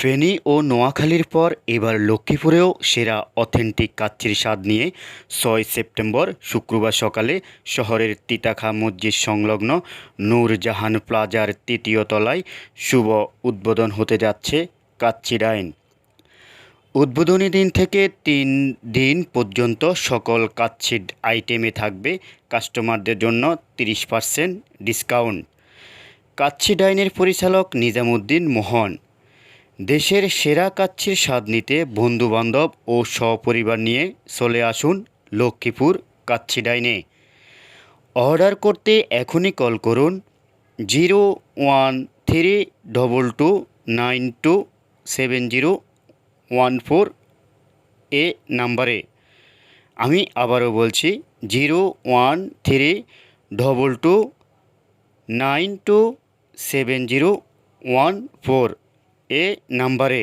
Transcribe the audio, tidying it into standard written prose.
ফেনী ও নোয়াখালীর পর এবার লক্ষ্মীপুরেও সেরা অথেন্টিক কাচ্চির স্বাদ নিয়ে ৬ সেপ্টেম্বর শুক্রবার সকালে শহরের তিতাখা মসজিদ সংলগ্ন নূরজাহান প্লাজার তৃতীয় তলায় শুভ উদ্বোধন হতে যাচ্ছে কাচ্চি ডাইন। উদ্বোধনী দিন থেকে ৩ দিন পর্যন্ত সকল কাচ্চি আইটেমে থাকবে কাস্টমারদের জন্য ৩০% ডিসকাউন্ট। কাচ্চি ডাইনের পরিচালক নিজামুদ্দিন মোহন। দেশের সেরা কাচ্চির স্বাদ নিতে বন্ধুবান্ধব ও সপরিবার নিয়ে চলে আসুন লক্ষ্মীপুর কাচ্চি ডাইনে। অর্ডার করতে এখনই কল করুন 01322927014 এ নাম্বারে। আমি আবারও বলছি 01322927014 এ নাম্বারে।